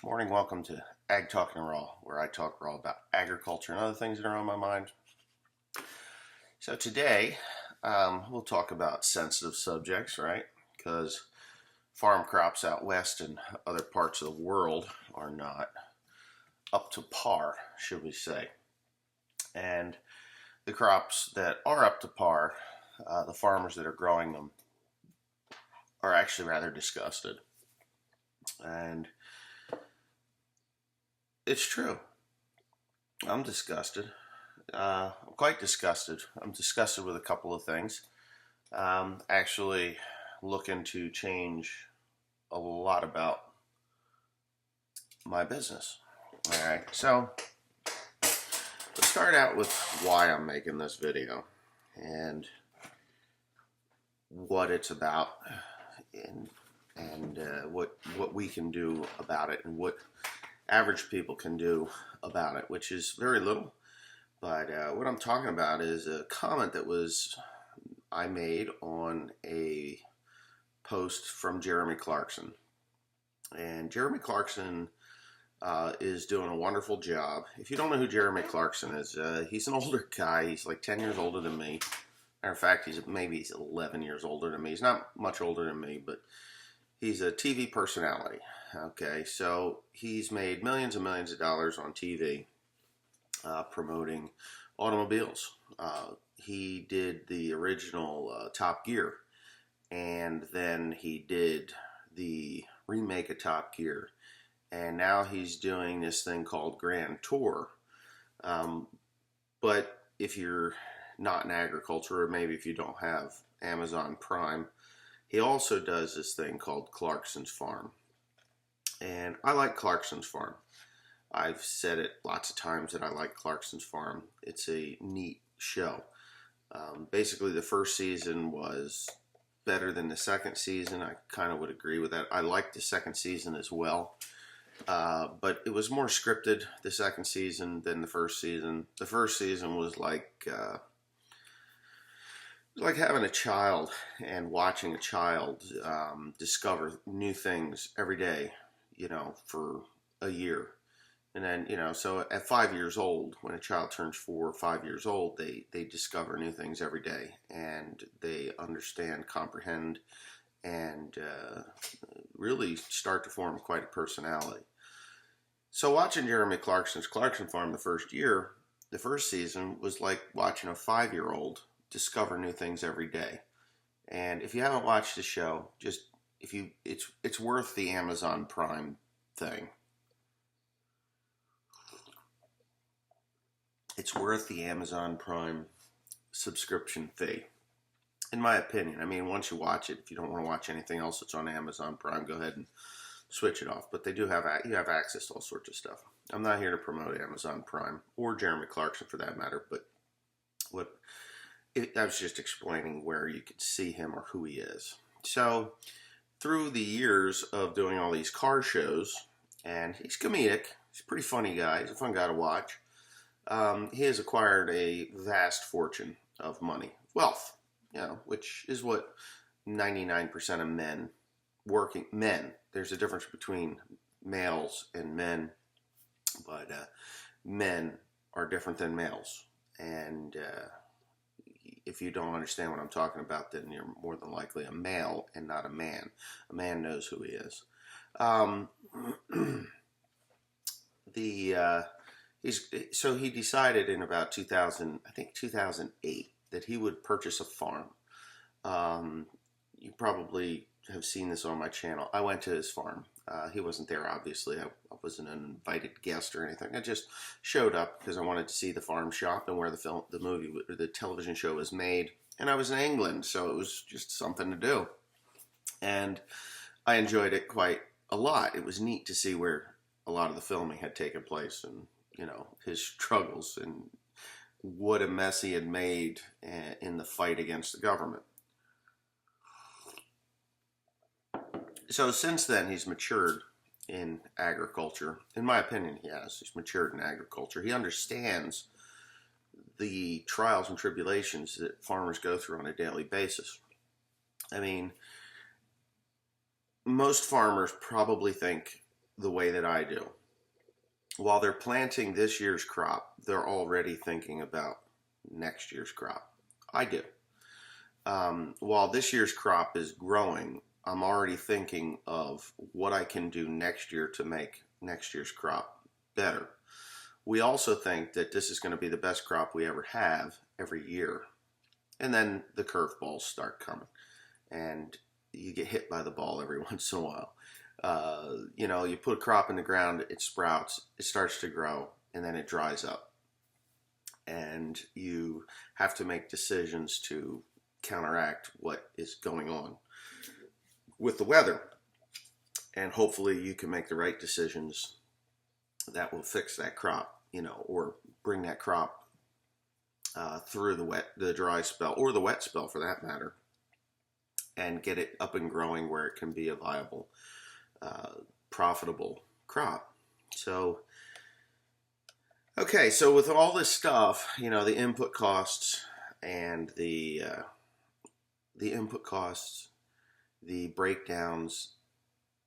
Morning, welcome to Ag Talking Raw, where I talk raw about agriculture and other things that are on my mind. So today, we'll talk about sensitive subjects, right? Because farm crops out west and other parts of the world are not up to par, should we say. And the crops that are up to par, the farmers that are growing them are actually rather disgusted. And it's true. I'm disgusted. I'm quite disgusted. I'm disgusted with a couple of things. Actually looking to change a lot about my business. All right, so let's start out with why I'm making this video and what it's about and what we can do about it and what average people can do about it, which is very little. But what I'm talking about is a comment that I made on a post from Jeremy Clarkson. And Jeremy Clarkson is doing a wonderful job. If you don't know who Jeremy Clarkson is, he's an older guy. He's like 10 years older than me. Matter of fact, he's 11 years older than me. He's not much older than me, but he's a TV personality. Okay, so he's made millions and millions of dollars on TV promoting automobiles. He did the original Top Gear, and then he did the remake of Top Gear, and now he's doing this thing called Grand Tour. But if you're not in agriculture, or maybe if you don't have Amazon Prime, he also does this thing called Clarkson's Farm. And I like Clarkson's Farm. I've said it lots of times that I like Clarkson's Farm. It's a neat show. Basically, the first season was better than the second season. I kind of would agree with that. I liked the second season as well. But it was more scripted, the second season, than the first season. The first season was like having a child and watching a child discover new things every day, for a year. And then, so at 5 years old, when a child turns 4 or 5 years old, they discover new things every day, and they understand, comprehend, and really start to form quite a personality. So watching Jeremy Clarkson's Clarkson Farm the first season was like watching a 5-year-old discover new things every day. And if you haven't watched the show, it's worth the Amazon Prime thing. It's worth the Amazon Prime subscription fee, in my opinion. I mean, once you watch it, if you don't want to watch anything else that's on Amazon Prime, go ahead and switch it off. But you have access to all sorts of stuff. I'm not here to promote Amazon Prime or Jeremy Clarkson for that matter, but I was just explaining where you could see him or who he is. So through the years of doing all these car shows, and he's comedic, he's a pretty funny guy, he's a fun guy to watch, he has acquired a vast fortune of money, wealth, which is what 99% of men, there's a difference between males and men, but men are different than males. And if you don't understand what I'm talking about, then you're more than likely a male and not a man. A man knows who he is. So he decided in about 2008, that he would purchase a farm. You probably have seen this on my channel. I went to his farm. He wasn't there, obviously. I wasn't an invited guest or anything. I just showed up because I wanted to see the farm shop and where the television show was made. And I was in England, so it was just something to do. And I enjoyed it quite a lot. It was neat to see where a lot of the filming had taken place, and his struggles and what a mess he had made in the fight against the government. So since then, he's matured in agriculture. In my opinion, he has. He's matured in agriculture. He understands the trials and tribulations that farmers go through on a daily basis. I mean, most farmers probably think the way that I do. While they're planting this year's crop, they're already thinking about next year's crop. I do. While this year's crop is growing, I'm already thinking of what I can do next year to make next year's crop better. We also think that this is going to be the best crop we ever have every year. And then the curveballs start coming. And you get hit by the ball every once in a while. You know, you put a crop in the ground, it sprouts, it starts to grow, and then it dries up. And you have to make decisions to counteract what is going on with the weather. And hopefully you can make the right decisions that will fix that crop, you know, or bring that crop through the dry spell, or the wet spell for that matter, and get it up and growing where it can be a viable, profitable crop. So, okay, so with all this stuff, you know, the input costs and the input costs, the breakdowns,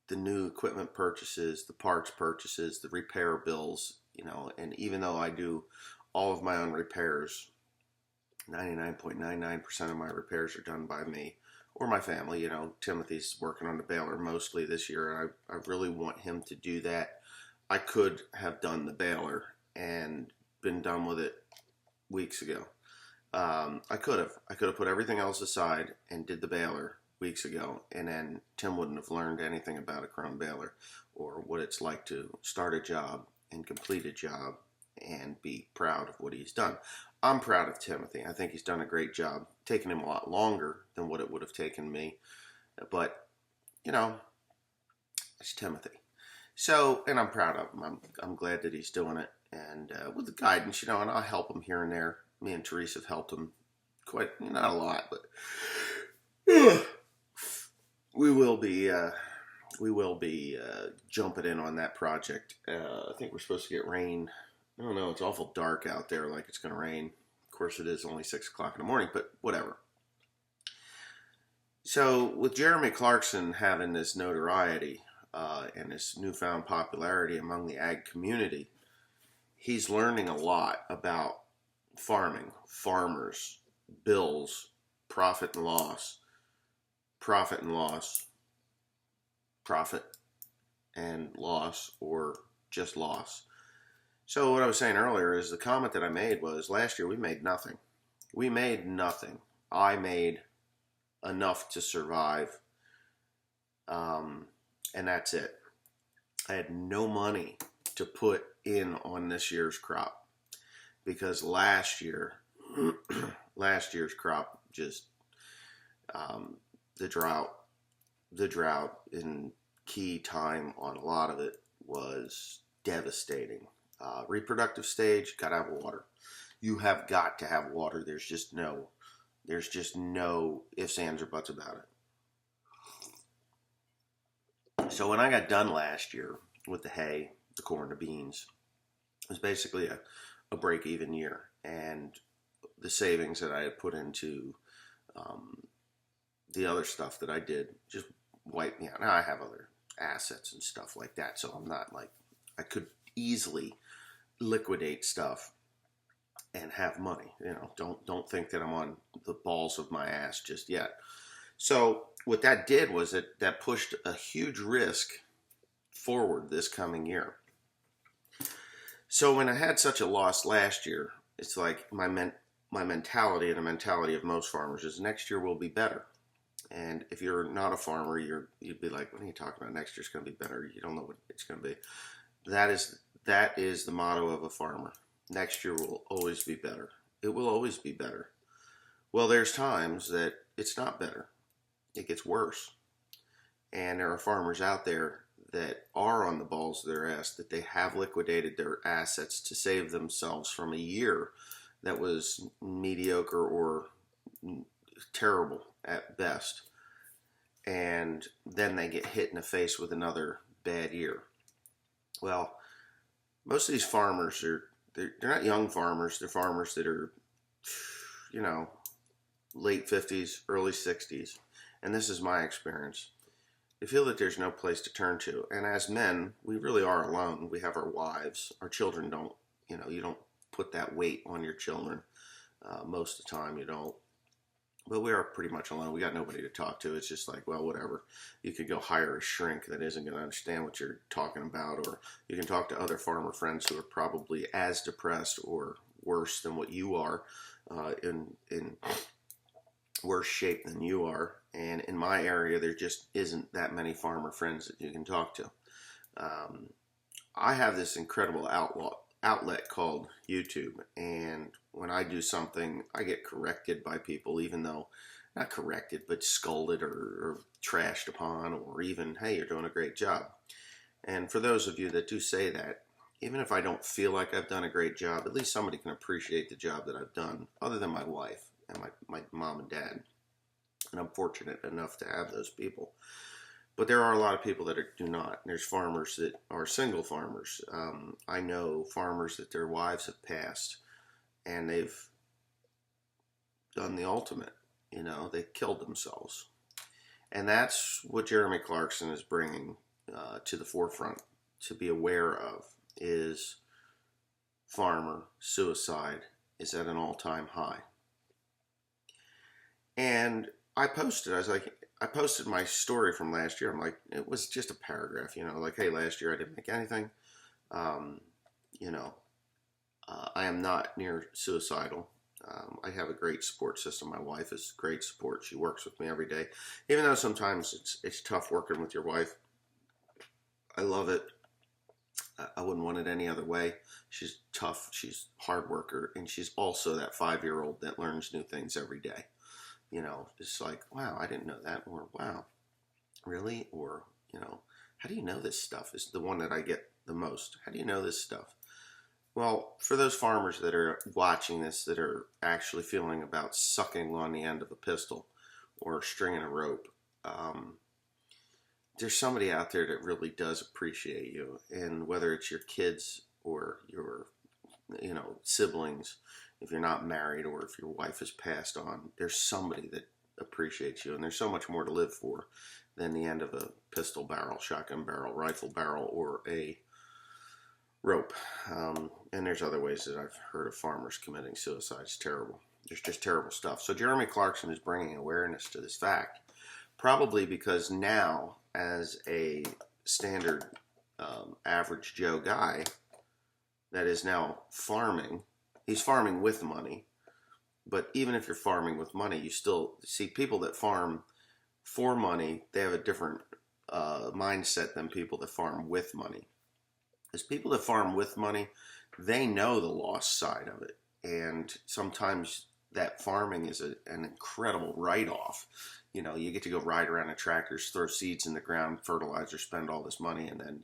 the new equipment purchases, the parts purchases, the repair bills, you know, and even though I do all of my own repairs, 99.99% of my repairs are done by me or my family. You know, Timothy's working on the baler mostly this year, and I really want him to do that. I could have done the baler and been done with it weeks ago. I could have put everything else aside and did the baler weeks ago, and then Tim wouldn't have learned anything about a chrome baler or what it's like to start a job and complete a job and be proud of what he's done. I'm proud of Timothy. I think he's done a great job. Taken him a lot longer than what it would have taken me, but you know, it's Timothy. So, and I'm proud of him. I'm glad that he's doing it, and with the guidance, you know, and I'll help him here and there. Me and Teresa have helped him quite, not a lot, but we will be jumping in on that project. I think we're supposed to get rain. I don't know. It's awful dark out there, like it's going to rain. Of course, it is only 6 o'clock in the morning, but whatever. So with Jeremy Clarkson having this notoriety and this newfound popularity among the ag community, he's learning a lot about farming, farmers, bills, profit and loss, profit and loss, profit and loss, or just loss. So what I was saying earlier is the comment that I made was last year we made nothing. We made nothing. I made enough to survive, and that's it. I had no money to put in on this year's crop because last year's crop just the drought in key time on a lot of it was devastating. Reproductive stage, gotta have water. You have got to have water. There's just no ifs, ands, or buts about it. So when I got done last year with the hay, the corn, the beans, it was basically a break-even year, and the savings that I had put into the other stuff that I did just wiped me out. Now I have other assets and stuff like that, so I'm not like, I could easily liquidate stuff and have money. You know, don't think that I'm on the balls of my ass just yet. So what that did was that pushed a huge risk forward this coming year. So when I had such a loss last year, it's like my mentality and the mentality of most farmers is next year will be better. And if you're not a farmer, you'd be like, what are you talking about? Next year's going to be better. You don't know what it's going to be. That is the motto of a farmer. Next year will always be better. It will always be better. Well, there's times that it's not better. It gets worse. And there are farmers out there that are on the balls of their ass, that they have liquidated their assets to save themselves from a year that was mediocre or terrible at best. And then they get hit in the face with another bad year. Well, most of these farmers they're not young farmers. They're farmers that are, you know, late 50s, early 60s. And this is my experience. they feel that there's no place to turn to. And as men, we really are alone. We have our wives. Our children don't, you don't put that weight on your children. Most of the time you don't. But we are pretty much alone. We got nobody to talk to. It's just like, well, whatever. You could go hire a shrink that isn't going to understand what you're talking about, or you can talk to other farmer friends who are probably as depressed or worse than what you are, in worse shape than you are. And in my area, there just isn't that many farmer friends that you can talk to. I have this incredible outlet called YouTube, and when I do something, I get corrected by people, even though, not corrected, but scolded or trashed upon, or even, hey, you're doing a great job. And for those of you that do say that, even if I don't feel like I've done a great job, at least somebody can appreciate the job that I've done, other than my wife and my mom and dad. And I'm fortunate enough to have those people. But there are a lot of people that do not. There's farmers that are single farmers. I know farmers that their wives have passed, and they've done the ultimate. They killed themselves. And that's what Jeremy Clarkson is bringing to the forefront to be aware of, is farmer suicide is at an all-time high. And I posted my story from last year. I'm like, it was just a paragraph, like, hey, last year I didn't make anything. I am not near suicidal. I have a great support system. My wife is great support. She works with me every day. Even though sometimes it's tough working with your wife. I love it. I wouldn't want it any other way. She's tough. She's a hard worker. And she's also that 5-year-old that learns new things every day. It's like, wow, I didn't know that. Or, wow, really? Or, how do you know this stuff is the one that I get the most. How do you know this stuff? Well, for those farmers that are watching this, that are actually feeling about sucking on the end of a pistol or stringing a rope, there's somebody out there that really does appreciate you. And whether it's your kids or your, siblings, if you're not married or if your wife has passed on, there's somebody that appreciates you. And there's so much more to live for than the end of a pistol barrel, shotgun barrel, rifle barrel, or a rope. And there's other ways that I've heard of farmers committing suicide. It's terrible. There's just terrible stuff. So Jeremy Clarkson is bringing awareness to this fact, probably because now, as a standard average Joe guy that is now farming, he's farming with money. But even if you're farming with money, you still see people that farm for money. They have a different mindset than people that farm with money. Because people that farm with money, they know the loss side of it. And sometimes that farming is an incredible write-off. You get to go ride around in tractors, throw seeds in the ground, fertilizer, spend all this money. And then,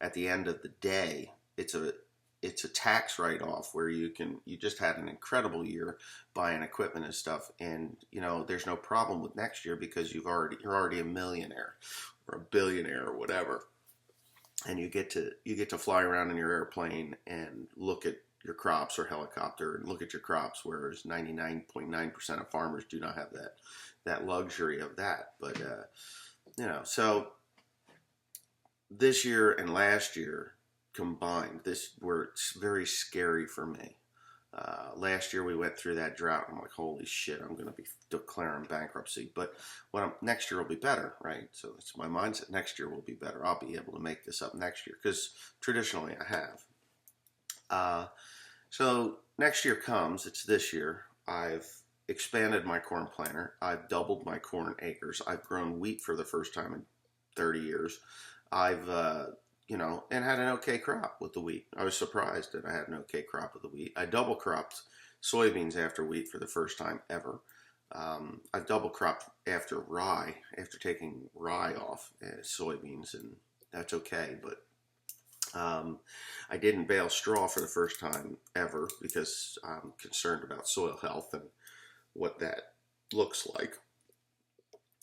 at the end of the day, it's a tax write-off where you just had an incredible year buying equipment and stuff. And, there's no problem with next year because you're already a millionaire or a billionaire or whatever. And you get to fly around in your airplane and look at your crops, or helicopter and look at your crops, whereas 99.9% of farmers do not have that luxury of that. But, so this year and last year combined, this were very scary for me. Last year we went through that drought. I'm like, holy shit, I'm going to be declaring bankruptcy. But next year will be better, right? So that's my mindset. Next year will be better. I'll be able to make this up next year because traditionally I have. So next year comes. It's this year. I've expanded my corn planter. I've doubled my corn acres. I've grown wheat for the first time in 30 years. I've and had an okay crop with the wheat. I was surprised that I had an okay crop with the wheat. I double cropped soybeans after wheat for the first time ever. I've double cropped after rye, after taking rye off soybeans, and that's okay. But I didn't bale straw for the first time ever because I'm concerned about soil health and what that looks like.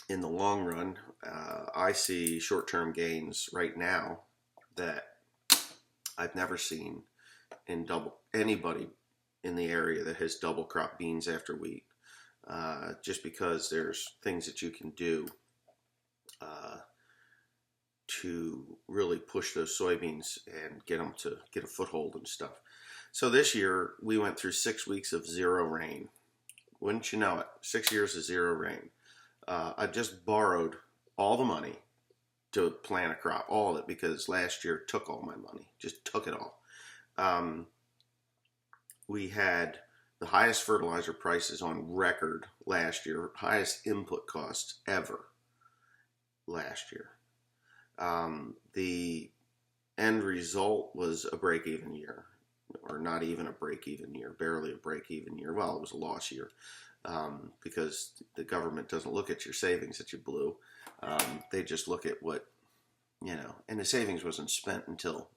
In the long run, I see short-term gains right now that I've never seen in anybody in the area that has double crop beans after wheat. Just because there's things that you can do to really push those soybeans and get them to get a foothold and stuff. So this year we went through 6 weeks of zero rain. Wouldn't you know it? 6 years of zero rain. I just borrowed all the money to plant a crop, all of it, because last year took all my money, just took it all. We had the highest fertilizer prices on record last year, highest input costs ever last year. The end result was a break-even year, or not even a break-even year, barely a break-even year. Well, it was a loss year because the government doesn't look at your savings that you blew. They just look at what, and the savings wasn't spent until,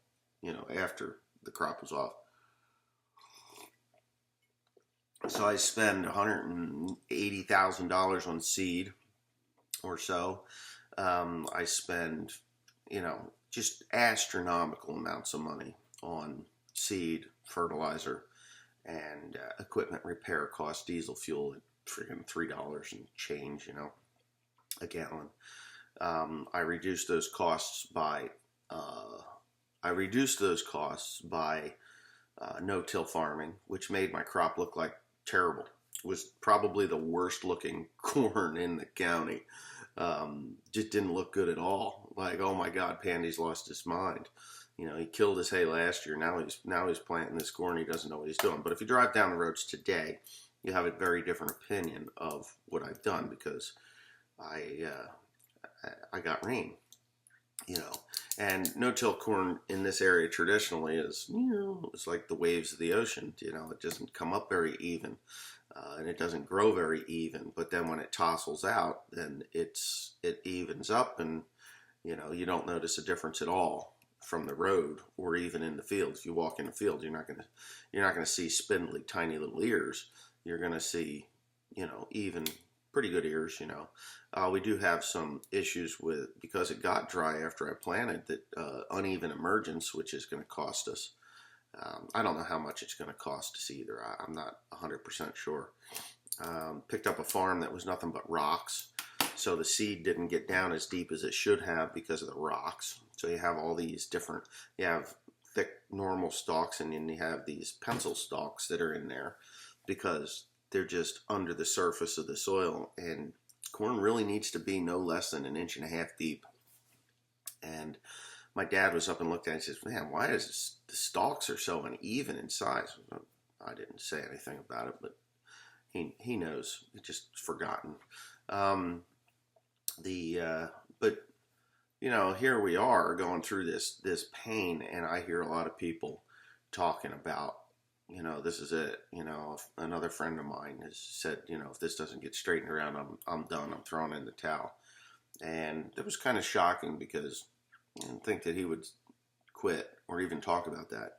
after the crop was off. So I spend $180,000 on seed or so. I spend, just astronomical amounts of money on seed, fertilizer, and equipment repair costs, diesel fuel at freaking $3 and change, a gallon. I reduced those costs by no-till farming, which made my crop look like terrible. It was probably the worst looking corn in the county. Just didn't look good at all. Like, oh my God, Pandy's lost his mind. He killed his hay last year. Now he's planting this corn. He doesn't know what he's doing. But if you drive down the roads today, you have a very different opinion of what I've done, because I got rain. And no-till corn in this area traditionally is, it's like the waves of the ocean. It doesn't come up very even, and it doesn't grow very even. But then when it tossles out, then it evens up, and you don't notice a difference at all from the road or even in the field. If you walk in the field, you're not gonna see spindly, tiny little ears. You're gonna see, even pretty good ears. We do have some issues because it got dry after I planted, that uneven emergence, which is going to cost us. I don't know how much it's going to cost us either. I'm not 100% sure. Picked up a farm that was nothing but rocks, so the seed didn't get down as deep as it should have because of the rocks. So you have all these different, you have thick normal stalks, and then you have these pencil stalks that are in there because they're just under the surface of the soil, and corn really needs to be no less than 1.5 inches deep. And my dad was up and looked at it and says, man, why is the stalks are so uneven in size? I didn't say anything about it, but he knows. He's just forgotten. But here we are going through this pain, and I hear a lot of people talking about, this is it. Another friend of mine has said, if this doesn't get straightened around, I'm done. I'm throwing in the towel. And it was kind of shocking, because I didn't think that he would quit or even talk about that.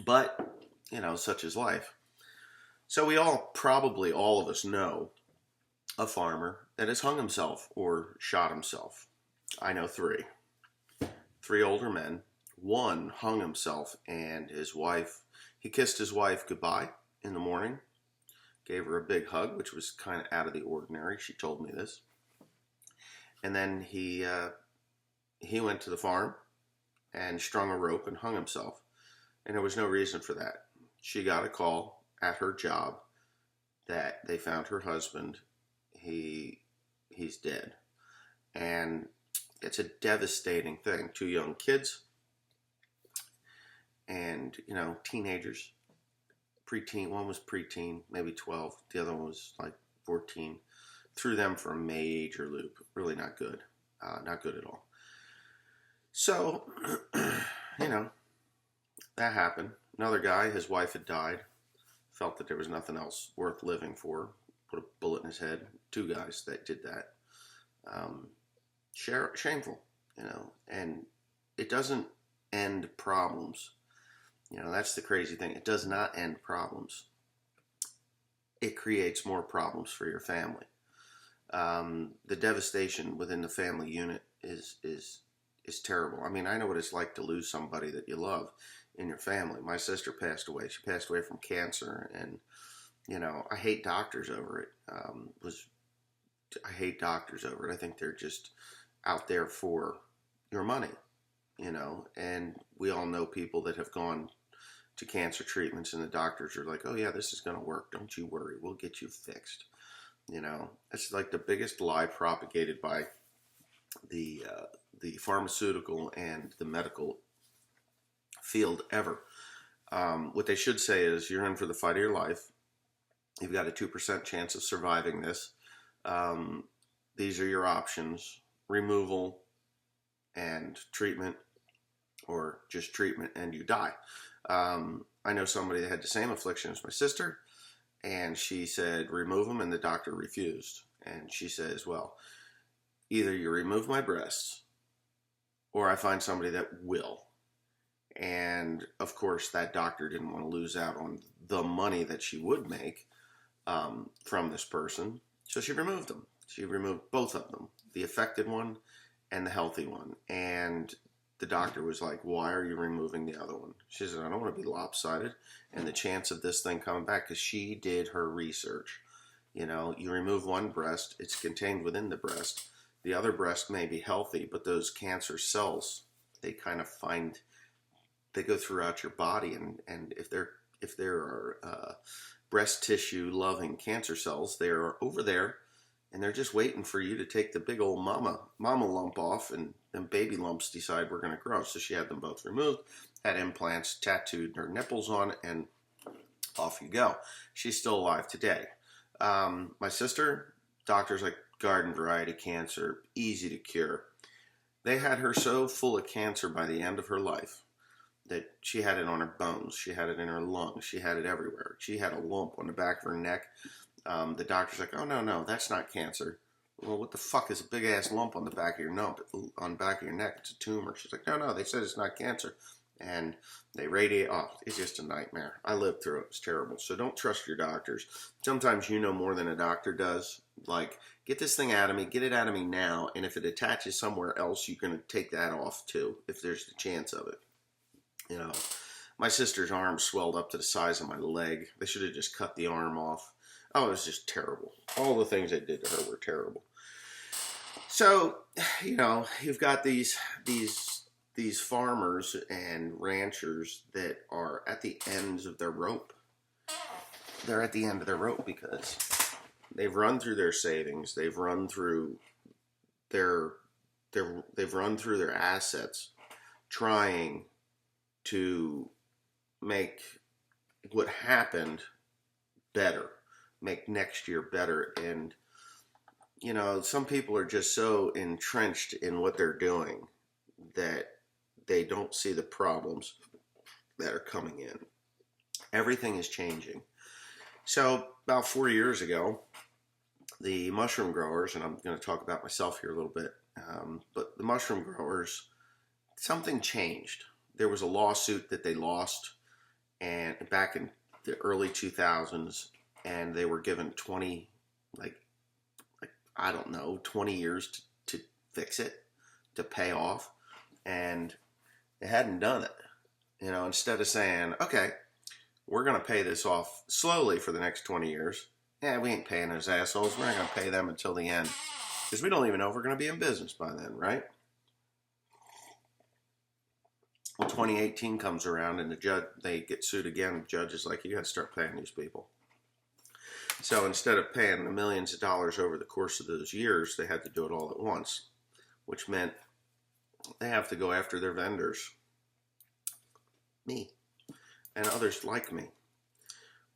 But, such is life. So we probably all of us know a farmer that has hung himself or shot himself. I know 3 older men. One hung himself, and his wife, he kissed his wife goodbye in the morning, gave her a big hug, which was kind of out of the ordinary. She told me this. And then he went to the farm and strung a rope and hung himself. And there was no reason for that. She got a call at her job that they found her husband. He's dead. And it's a devastating thing. 2 young kids. And, teenagers, preteen. One was preteen, maybe 12. The other one was like 14. Threw them for a major loop. Really not good. Not good at all. So, that happened. Another guy, his wife had died. Felt that there was nothing else worth living for. Put a bullet in his head. 2 guys that did that. Shameful, and it doesn't end problems. That's the crazy thing. It does not end problems. It creates more problems for your family. The devastation within the family unit is terrible. I mean, I know what it's like to lose somebody that you love in your family. My sister passed away. She passed away from cancer, and I hate doctors over it. Was I hate doctors over it. I think they're just out there for your money, you know. And we all know people that have gone to cancer treatments, and the doctors are like, "Oh yeah, this is going to work. Don't you worry. We'll get you fixed." You know, it's like the biggest lie propagated by the pharmaceutical and the medical field ever. What they should say is, you're in for the fight of your life. You've got a 2% chance of surviving this. These are your options: removal and treatment, or just treatment and you die. I know somebody that had the same affliction as my sister, and she said remove them, and the doctor refused. And she says, well, either you remove my breasts or I find somebody that will. And of course that doctor didn't want to lose out on the money that she would make from this person, so she removed them. She removed both of them, the affected one and the healthy one. And the doctor was like, why are you removing the other one? She said, I don't want to be lopsided and the chance of this thing coming back, because she did her research. You know, you remove one breast, it's contained within the breast. The other breast may be healthy, but those cancer cells, they kind of they go throughout your body. And if there are breast tissue loving cancer cells, they're over there, and they're just waiting for you to take the big old mama lump off, and then baby lumps decide we're going to grow. So she had them both removed, had implants, tattooed her nipples on, and off you go. She's still alive today. My sister, doctors like garden variety cancer, easy to cure. They had her so full of cancer by the end of her life that she had it on her bones, she had it in her lungs, she had it everywhere. She had a lump on the back of her neck. The doctor's like, oh, no, that's not cancer. Well, what the fuck is a big-ass lump on the back of your neck? It's a tumor. She's like, no, they said it's not cancer. And they radiate. Oh, it's just a nightmare. I lived through it. It's terrible. So don't trust your doctors. Sometimes you know more than a doctor does. Like, get this thing out of me. Get it out of me now. And if it attaches somewhere else, you're going to take that off too, if there's the chance of it. You know, my sister's arm swelled up to the size of my leg. They should have just cut the arm off. Oh, it was just terrible. All the things they did to her were terrible. So, you know, you've got these farmers and ranchers that are at the ends of their rope. They're at the end of their rope because they've run through their savings. They've run through they've run through their assets trying to make what happened better, make next year better. And, you know, some people are just so entrenched in what they're doing that they don't see the problems that are coming in. Everything is changing. So about 4 years ago, the mushroom growers, and I'm going to talk about myself here a little bit, but the mushroom growers, something changed. There was a lawsuit that they lost, and back in the early 2000s, and they were given 20 years to fix it, to pay off, and they hadn't done it. You know, instead of saying, okay, we're going to pay this off slowly for the next 20 years. Yeah, we ain't paying those assholes. We're not going to pay them until the end, because we don't even know if we're going to be in business by then, right? Well, 2018 comes around, and they get sued again. The judge is like, you got to start paying these people. So instead of paying the millions of dollars over the course of those years, they had to do it all at once, which meant they have to go after their vendors, me, and others like me.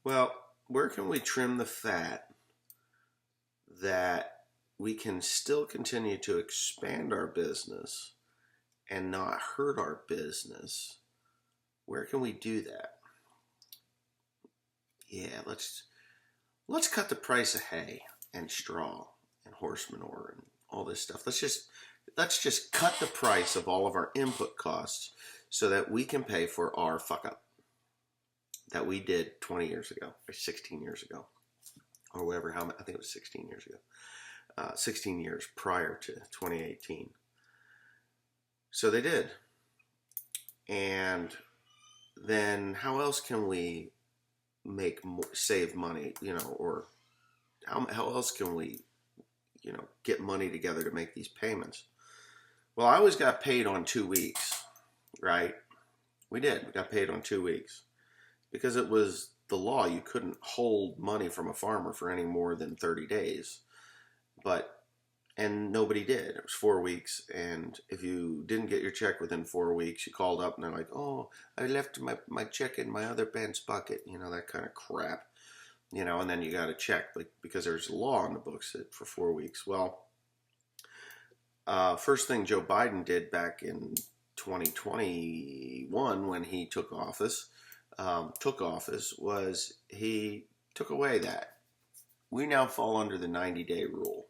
Well, where can we trim the fat that we can still continue to expand our business and not hurt our business? Where can we do that? Yeah, let's cut the price of hay and straw and horse manure and all this stuff. Let's just cut the price of all of our input costs so that we can pay for our fuck up that we did 20 years ago or 16 years ago or whatever. I think it was 16 years ago. 16 years prior to 2018. So they did. And then how else can we save money, you know, or how else can we get money together to make these payments. Well, I always got paid on 2 weeks, right? We did. We got paid on 2 weeks because it was the law. You couldn't hold money from a farmer for any more than 30 days. And nobody did. It was 4 weeks. And if you didn't get your check within 4 weeks, you called up and they're like, oh, I left my check in my other pants bucket, that kind of crap. And then you got to check because there's a law on the books for 4 weeks. Well, first thing Joe Biden did back in 2021 when he took office was he took away that. We now fall under the 90-day rule.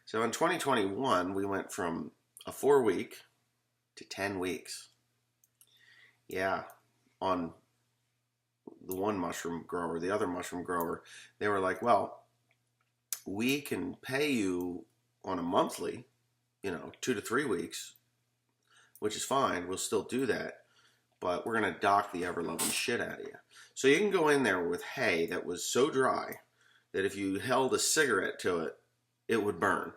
So in 2021, we went from a 4-week to 10 weeks. Yeah, on the one mushroom grower, the other mushroom grower, they were like, well, we can pay you on a monthly, 2 to 3 weeks, which is fine. We'll still do that. But we're going to dock the ever-loving shit out of you. So you can go in there with hay that was so dry that if you held a cigarette to it, it would burn.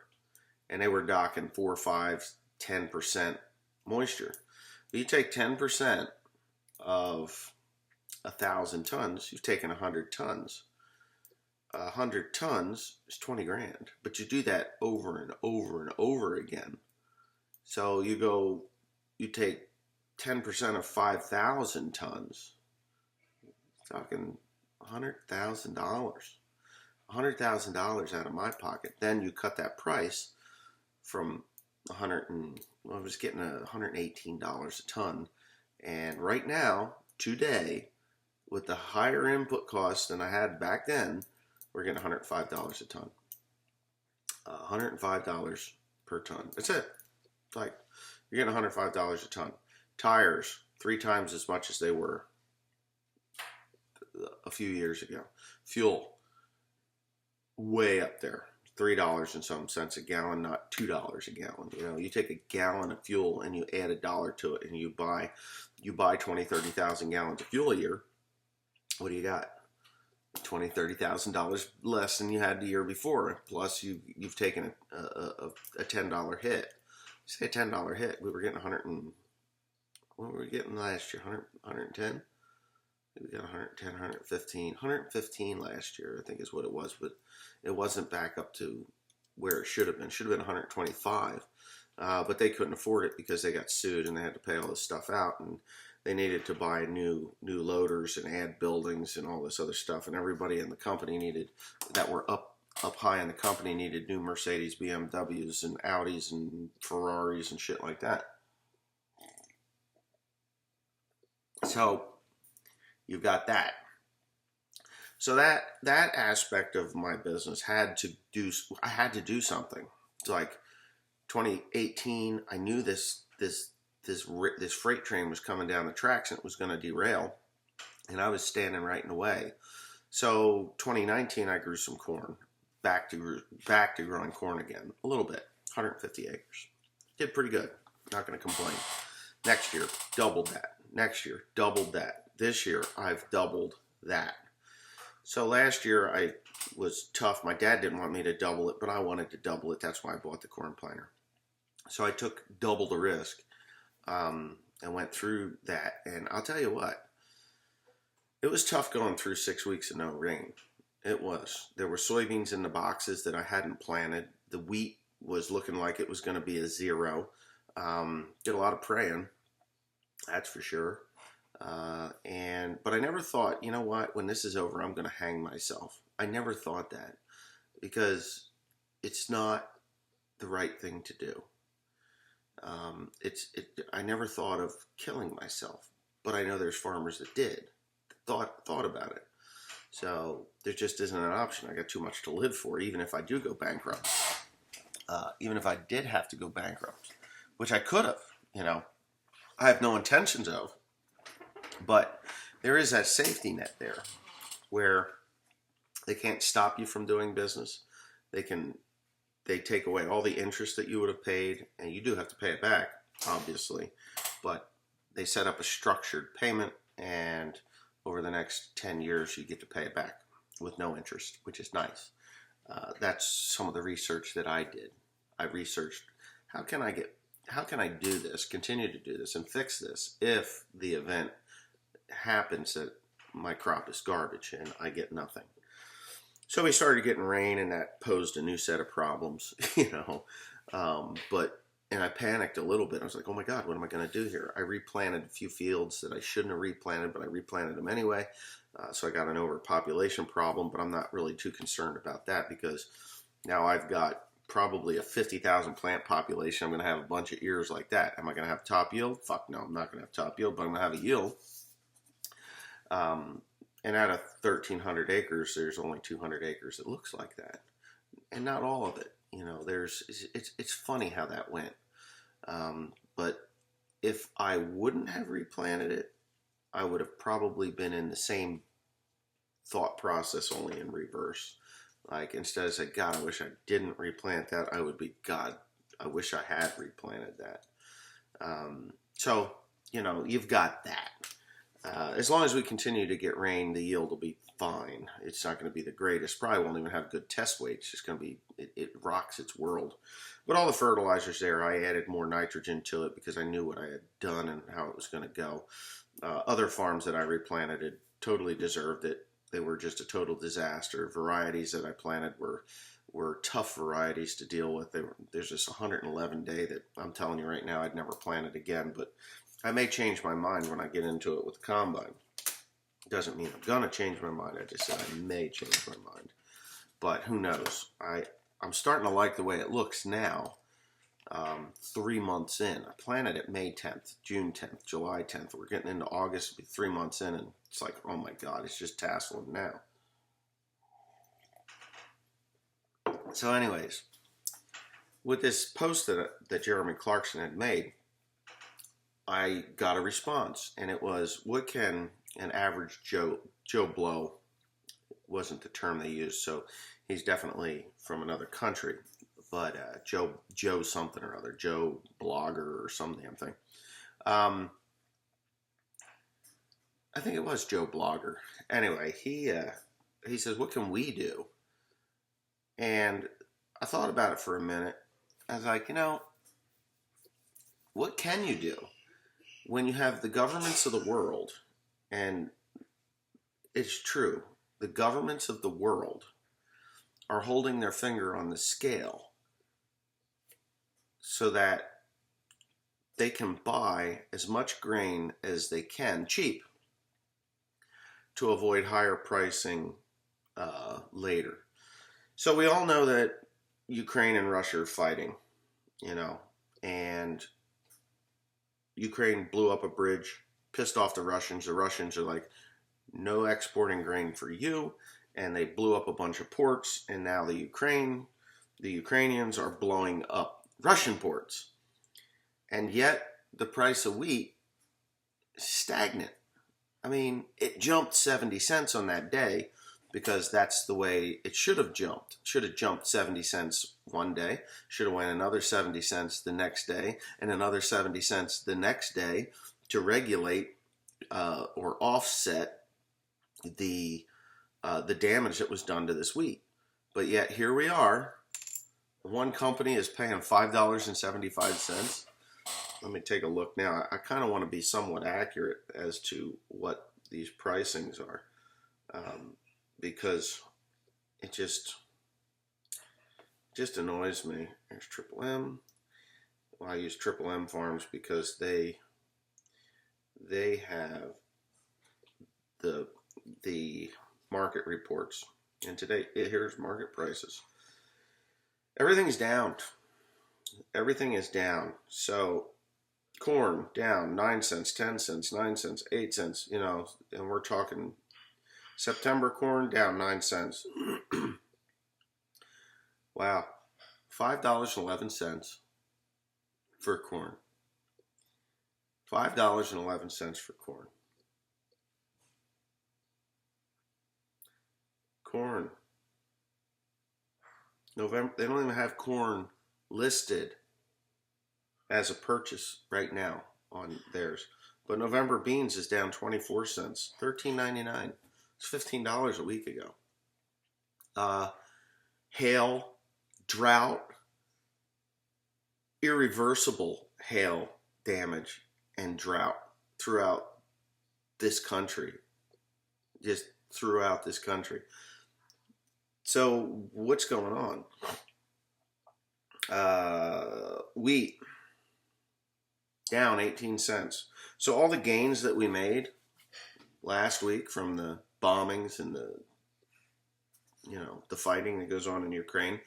And they were docking 4, 5, 10% moisture. But you take 10% of 1,000 tons, you've taken 100 tons. 100 tons is 20 grand. But you do that over and over and over again. So you take 10% of 5,000 tons. Talking $100,000. $100,000 out of my pocket. Then you cut that price from I was getting $118 a ton. And right now, today, with the higher input costs than I had back then, we're getting $105 a ton. $105 per ton. That's it. Like, you're getting $105 a ton. Tires, 3 times as much as they were a few years ago. Fuel, way up there. $3 and some cents a gallon, not $2 a gallon. You take a gallon of fuel and you add $1 to it, and you buy 20, 30,000 gallons of fuel a year. What do you got? $20,000-$30,000 less than you had the year before. Plus, you've taken a $10 hit. Say a $10 hit. We were getting what were we getting last year? 110. We got 110, 115. 115 last year, I think is what it was, but it wasn't back up to where it should have been. It should have been 125, but they couldn't afford it because they got sued and they had to pay all this stuff out, and they needed to buy new loaders and add buildings and all this other stuff, and everybody in the company that were up high in the company needed new Mercedes, BMWs, and Audis and Ferraris and shit like that. So you've got that. So that aspect of my business I had to do something. It's like 2018, I knew this freight train was coming down the tracks and it was going to derail, and I was standing right in the way. So 2019, I grew some corn, back to growing corn again, a little bit, 150 acres. Did pretty good. Not going to complain. Next year, doubled that. Next year, doubled that. This year, I've doubled that. So last year, I was tough. My dad didn't want me to double it, but I wanted to double it. That's why I bought the corn planter. So I took double the risk and went through that. And I'll tell you what, it was tough going through 6 weeks of no rain. It was. There were soybeans in the boxes that I hadn't planted. The wheat was looking like it was going to be a 0. Did a lot of praying, that's for sure. But I never thought, you know what, when this is over, I'm going to hang myself. I never thought that because it's not the right thing to do. I never thought of killing myself, but I know there's farmers that did, thought about it. So there just isn't an option. I got too much to live for, even if I do go bankrupt. Even if I did have to go bankrupt, which I could have, I have no intentions of. But there is that safety net there where they can't stop you from doing business. They take away all the interest that you would have paid, and you do have to pay it back, obviously. But they set up a structured payment, and over the next 10 years, you get to pay it back with no interest, which is nice. That's some of the research that I did. I researched how can I do this, continue to do this, and fix this if the event happens that my crop is garbage and I get nothing. So we started getting rain, and that posed a new set of problems, and I panicked a little bit. I was like, oh my God, what am I going to do here? I replanted a few fields that I shouldn't have replanted, but I replanted them anyway. So I got an overpopulation problem, but I'm not really too concerned about that because now I've got probably a 50,000 plant population. I'm going to have a bunch of ears like that. Am I going to have top yield? Fuck no, I'm not going to have top yield, but I'm going to have a yield. And out of 1,300 acres, there's only 200 acres that looks like that. And not all of it. It's funny how that went. But if I wouldn't have replanted it, I would have probably been in the same thought process, only in reverse. Like, instead of saying, God, I wish I didn't replant that, I would be, God, I wish I had replanted that. So, you've got that. As long as we continue to get rain, the yield will be fine. It's not going to be the greatest. Probably won't even have good test weight. It's just going to be, it rocks its world. But all the fertilizers there, I added more nitrogen to it because I knew what I had done and how it was going to go. Other farms that I replanted had totally deserved it. They were just a total disaster. Varieties that I planted were tough varieties to deal with. There's this 111 day that I'm telling you right now I'd never plant it again, but I may change my mind when I get into it with the combine. Doesn't mean I'm going to change my mind. I just said I may change my mind. But who knows? I'm starting to like the way it looks now. 3 months in. I planted it May 10th, June 10th, July 10th. We're getting into August. It'll be 3 months in, and it's like, oh my God, it's just tasseling now. So anyways, with this post that Jeremy Clarkson had made, I got a response, and it was, what can an average Joe Blow, wasn't the term they used, so he's definitely from another country, but Joe something or other, Joe Blogger or some damn thing. I think it was Joe Blogger. Anyway, he says, what can we do? And I thought about it for a minute. I was like, what can you do when you have the governments of the world, and it's true, the governments of the world are holding their finger on the scale so that they can buy as much grain as they can cheap to avoid higher pricing later. So we all know that Ukraine and Russia are fighting, and Ukraine blew up a bridge, pissed off the Russians. The Russians are like, no exporting grain for you, and they blew up a bunch of ports, and now the Ukrainians are blowing up Russian ports. And yet the price of wheat is stagnant. I mean, it jumped 70 cents on that day because that's the way it should have jumped. It should have jumped 70 cents one day, should have went another 70 cents the next day, and another 70 cents the next day to regulate or offset the damage that was done to this wheat. But yet here we are. One company is paying $5.75. Let me take a look now. I kind of want to be somewhat accurate as to what these pricings are, because it just annoys me. There's Triple M. Well, I use Triple M Farms because they have the market reports, and today here's market prices. Everything is down. Everything is down. So corn down 9 cents, 10 cents, 9 cents, 8 cents, and we're talking September corn down 9 cents. Wow. $5.11 for corn. $5.11 for corn. Corn. November, they don't even have corn listed as a purchase right now on theirs. But November beans is down 24 cents, $13.99. It's $15 a week ago. hail, drought, irreversible hail damage and drought throughout this country, just throughout this country. So what's going on? Wheat down 18 cents. So all the gains that we made last week from the bombings and the fighting that goes on in Ukraine.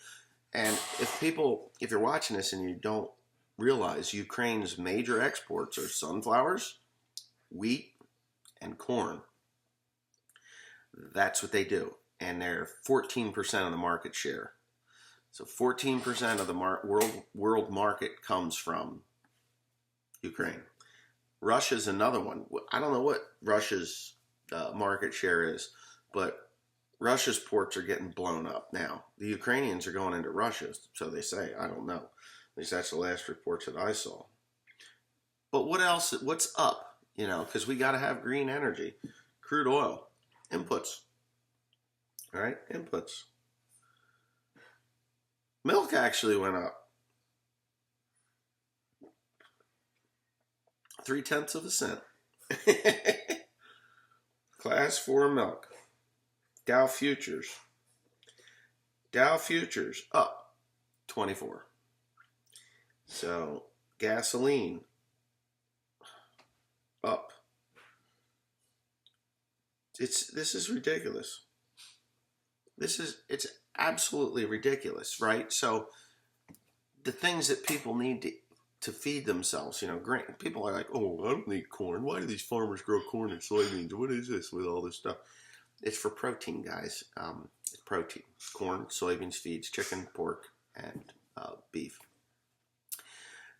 And if you're watching this and you don't realize, Ukraine's major exports are sunflowers, wheat, and corn. That's what they do. And they're 14% of the market share. So 14% of the world market comes from Ukraine. Russia's another one. I don't know what Russia's market share is, but Russia's ports are getting blown up now. The Ukrainians are going into Russia, so they say. I don't know. At least that's the last reports that I saw. But what else? What's up? Because we got to have green energy. Crude oil. Inputs. All right? Inputs. Milk actually went up 0.3 cents. Class 4 milk. Dow futures up 24. So gasoline up. This is ridiculous. It's absolutely ridiculous, right? So the things that people need to feed themselves, grain. People are like, oh, I don't need corn. Why do these farmers grow corn and soybeans? What is this with all this stuff? It's for protein, guys. It's protein. Corn, soybeans feeds chicken, pork, and beef.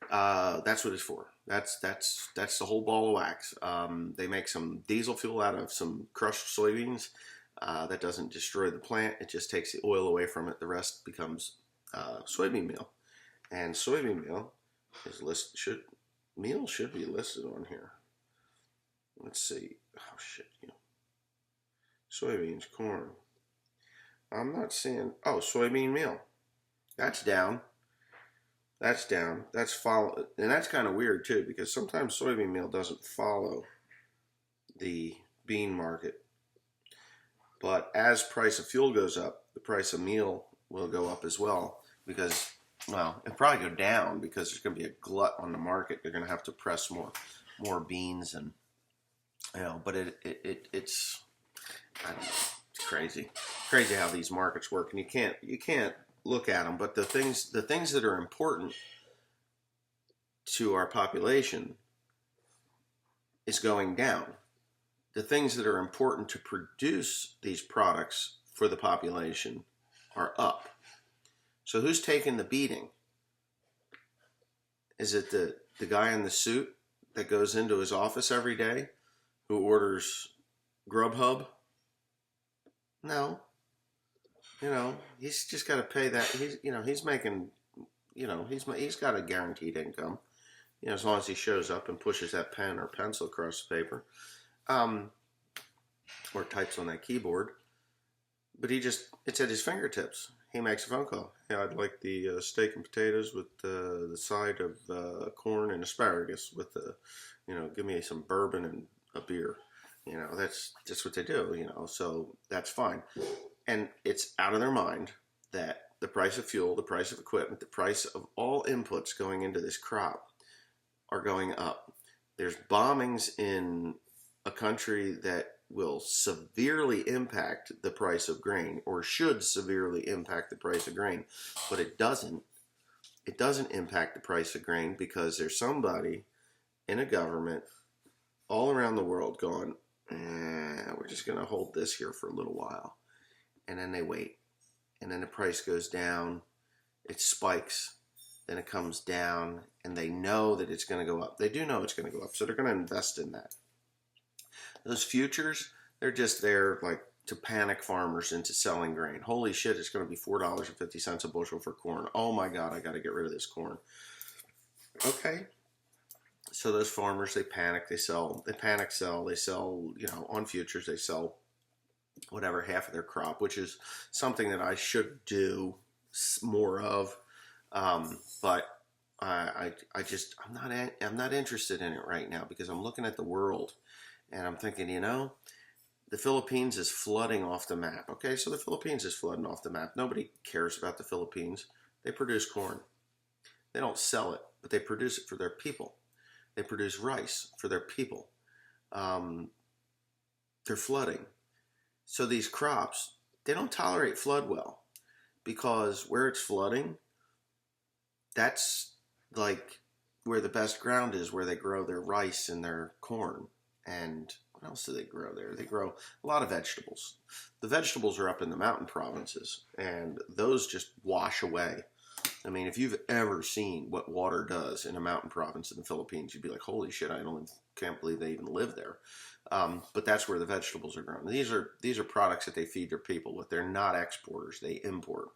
That's what it's for. That's the whole ball of wax. They make some diesel fuel out of some crushed soybeans. That doesn't destroy the plant. It just takes the oil away from it. The rest becomes soybean meal. And soybean meal is listed. Meal should be listed on here. Let's see. Oh shit. Soybeans, corn. I'm not seeing. Oh, soybean meal. That's down. That's down. That's follow, and that's kind of weird too, because sometimes soybean meal doesn't follow the bean market. But as price of fuel goes up, the price of meal will go up as well, because it'll probably go down because there's going to be a glut on the market. They're going to have to press more beans, and but it's. I don't know. It's crazy how these markets work, and you can't look at them. But the things that are important to our population is going down. The things that are important to produce these products for the population are up. So who's taking the beating? Is it the guy in the suit that goes into his office every day who orders Grubhub? No. He's just got to pay that. He's making, he's got a guaranteed income, as long as he shows up and pushes that pen or pencil across the paper, or types on that keyboard. But it's at his fingertips. He makes a phone call. Hey, I'd like the steak and potatoes with the side of corn and asparagus with give me some bourbon and a beer. That's just what they do, so that's fine. And it's out of their mind that the price of fuel, the price of equipment, the price of all inputs going into this crop are going up. There's bombings in a country that will severely impact the price of grain, or should severely impact the price of grain, but it doesn't. It doesn't impact the price of grain because there's somebody in a government all around the world going, we're just going to hold this here for a little while. And then they wait. And then the price goes down. It spikes. Then it comes down. And they know that it's going to go up. They do know it's going to go up. So they're going to invest in that. Those futures, they're just there like to panic farmers into selling grain. Holy shit, it's going to be $4.50 a bushel for corn. Oh my God, I got to get rid of this corn. Okay. So those farmers, they panic, they panic sell, they sell, on futures, they sell whatever, half of their crop, which is something that I should do more of. But I'm not interested in it right now because I'm looking at the world and I'm thinking, the Philippines is flooding off the map. Okay, so the Philippines is flooding off the map. Nobody cares about the Philippines. They produce corn. They don't sell it, but they produce it for their people. They produce rice for their people. They're flooding. So these crops, they don't tolerate flood well because where it's flooding, that's like where the best ground is, where they grow their rice and their corn. And what else do they grow there? They grow a lot of vegetables. The vegetables are up in the mountain provinces, and those just wash away. I mean, if you've ever seen what water does in a mountain province in the Philippines, you'd be like, holy shit, can't believe they even live there. But that's where the vegetables are grown. These are products that they feed their people with. They're not exporters. They import.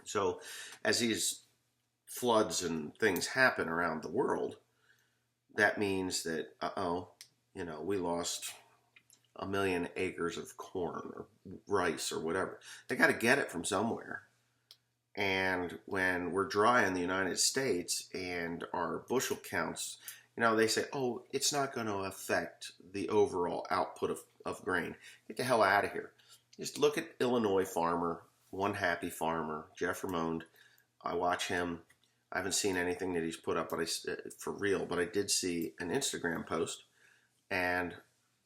So as these floods and things happen around the world, that means that, we lost 1 million acres of corn or rice or whatever. They got to get it from somewhere. And when we're dry in the United States and our bushel counts, they say, oh, it's not going to affect the overall output of grain. Get the hell out of here. Just look at Illinois farmer, one happy farmer, Jeff Ramond. I watch him. I haven't seen anything that he's put up for real, but I did see an Instagram post. And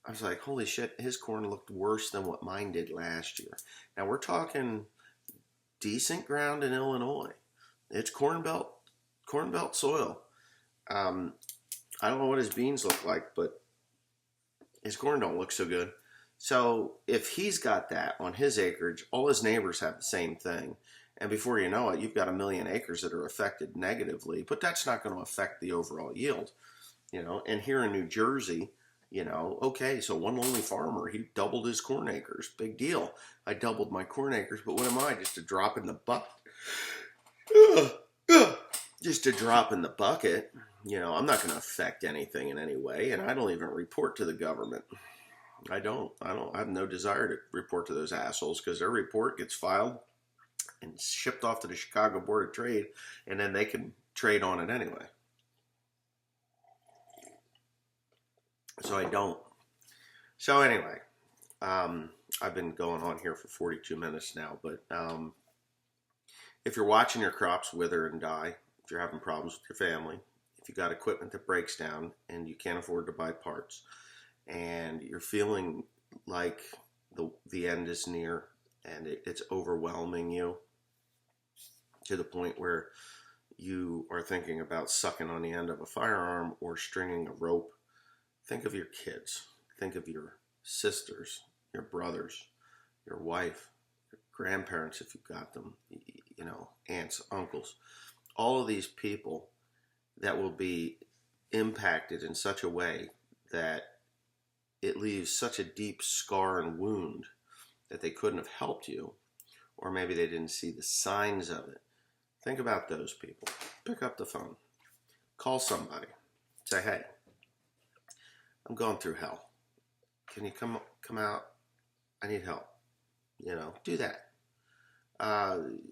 I was like, holy shit, his corn looked worse than what mine did last year. Now we're talking decent ground in Illinois. It's Corn Belt soil. I don't know what his beans look like, but his corn don't look so good. So if he's got that on his acreage, all his neighbors have the same thing. And before you know it, you've got 1 million acres that are affected negatively, but that's not going to affect the overall yield. And here in New Jersey, okay, so one lonely farmer, he doubled his corn acres. Big deal. I doubled my corn acres, but what am I? Just a drop in the bucket? Just a drop in the bucket. I'm not going to affect anything in any way, and I don't even report to the government. I have no desire to report to those assholes because their report gets filed and shipped off to the Chicago Board of Trade, and then they can trade on it anyway. So I don't. So anyway, I've been going on here for 42 minutes now, but if you're watching your crops wither and die, if you're having problems with your family, if you got equipment that breaks down and you can't afford to buy parts, and you're feeling like the end is near and it's overwhelming you to the point where you are thinking about sucking on the end of a firearm or stringing a rope, think of your kids. Think of your sisters, your brothers, your wife, your grandparents if you've got them, aunts, uncles. All of these people that will be impacted in such a way that it leaves such a deep scar and wound that they couldn't have helped you, or maybe they didn't see the signs of it. Think about those people. Pick up the phone. Call somebody. Say, hey, I'm going through hell. Can you come out? I need help. Do that.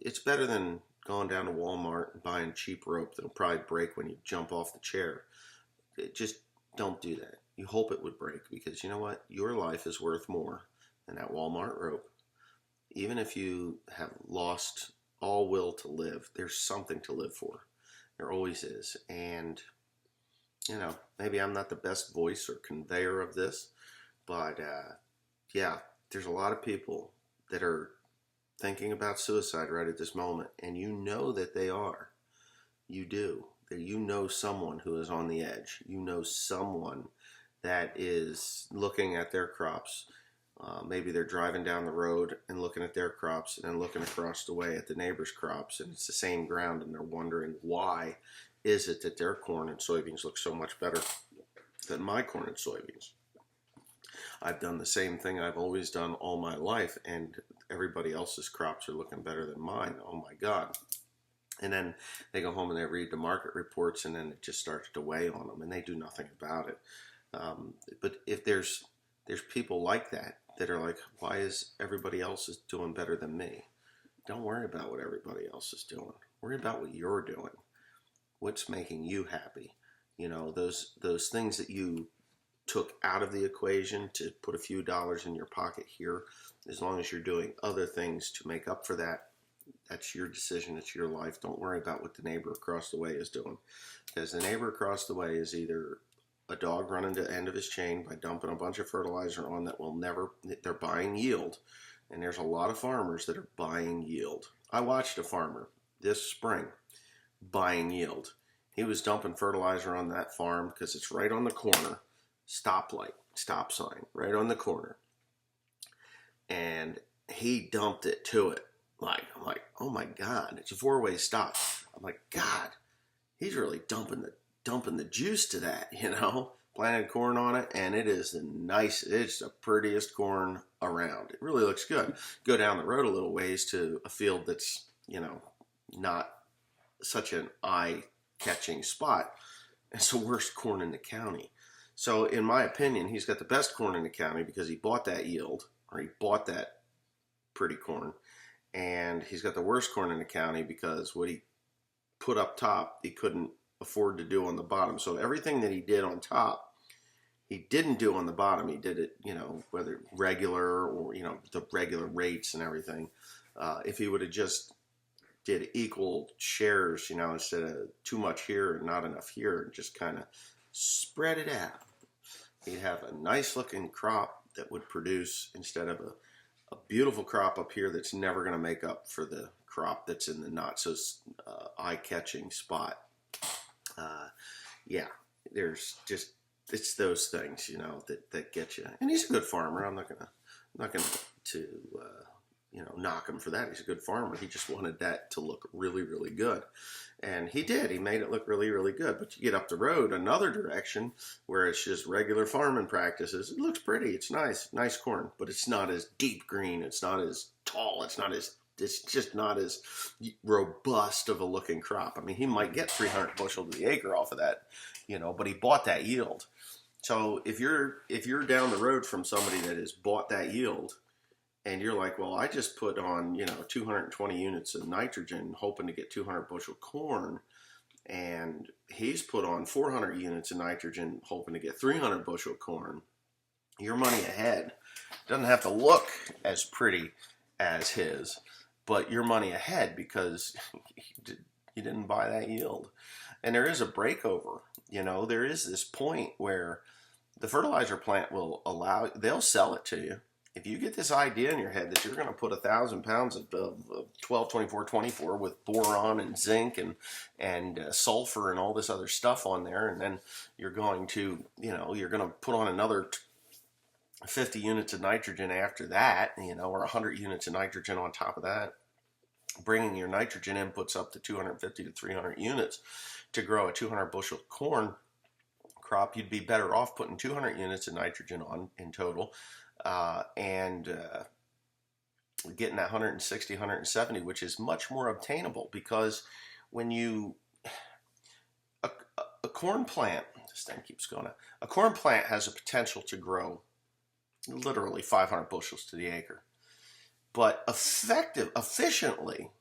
It's better than going down to Walmart and buying cheap rope that'll probably break when you jump off the chair. Just don't do that. You hope it would break because you know what? Your life is worth more than that Walmart rope. Even if you have lost all will to live, there's something to live for. There always is. And maybe I'm not the best voice or conveyor of this, but there's a lot of people that are thinking about suicide right at this moment, and you know that they are. You do. You know someone who is on the edge. You know someone that is looking at their crops. Maybe they're driving down the road and looking at their crops and then looking across the way at the neighbor's crops, and it's the same ground, and they're wondering why is it that their corn and soybeans look so much better than my corn and soybeans. I've done the same thing I've always done all my life, and everybody else's crops are looking better than mine. Oh my God. And then they go home and they read the market reports, and then it just starts to weigh on them, and they do nothing about it. But if there's people like that, that are like, why is everybody else is doing better than me? Don't worry about what everybody else is doing. Worry about what you're doing. What's making you happy? You know, those things that you took out of the equation to put a few dollars in your pocket here, as long as you're doing other things to make up for that, that's your decision. It's your life. Don't worry about what the neighbor across the way is doing, because the neighbor across the way is either a dog running to the end of his chain by dumping a bunch of fertilizer on that will never, they're buying yield. And there's a lot of farmers that are buying yield. I watched a farmer this spring buying yield. He was dumping fertilizer on that farm because it's right on the corner, stoplight, stop sign, right on the corner. And he dumped it to it. I'm like, oh my God, it's a four-way stop. I'm like, God, he's really dumping the juice to that, you know. Planted corn on it, and it is it's the prettiest corn around. It really looks good. Go down the road a little ways to a field that's, you know, not such an eye-catching spot. It's the worst corn in the county. So in my opinion, he's got the best corn in the county because he bought that yield, or he bought that pretty corn. And he's got the worst corn in the county because what he put up top, he couldn't afford to do on the bottom. So everything that he did on top, he didn't do on the bottom. He did it, you know, whether regular or, you know, the regular rates and everything. If he would have just did equal shares, you know, instead of too much here and not enough here, and just kind of spread it out, he'd have a nice looking crop that would produce, instead of a beautiful crop up here that's never going to make up for the crop that's in the not so eye-catching spot. Yeah, there's just, it's those things, you know, that get you. And he's a good farmer. I'm not gonna you know, knock him for that. He's a good farmer. He just wanted that to look really, really good. And he did. He made it look really, really good. But you get up the road another direction where it's just regular farming practices. It looks pretty. It's nice corn. But it's not as deep green. It's not as tall. It's just not as robust of a looking crop. I mean, he might get 300 bushel to the acre off of that, you know, but he bought that yield. So if you're down the road from somebody that has bought that yield, and you're like, well, I just put on, you know, 220 units of nitrogen hoping to get 200 bushel corn, and he's put on 400 units of nitrogen hoping to get 300 bushel corn, your money ahead. Doesn't have to look as pretty as his, but your money ahead because you didn't buy that yield. And there is a breakover. You know, there is this point where the fertilizer plant will they'll sell it to you. If you get this idea in your head that you're going to put 1,000 pounds of 12-24-24 with boron and zinc and sulfur and all this other stuff on there, and then you're going to, you know, you're going to put on another 50 units of nitrogen after that, you know, or 100 units of nitrogen on top of that, bringing your nitrogen inputs up to 250 to 300 units to grow a 200 bushel corn crop, you'd be better off putting 200 units of nitrogen on in total. And getting that 160, 170, which is much more obtainable, because when a corn plant, this thing keeps going up, a corn plant has a potential to grow literally 500 bushels to the acre. But efficiently,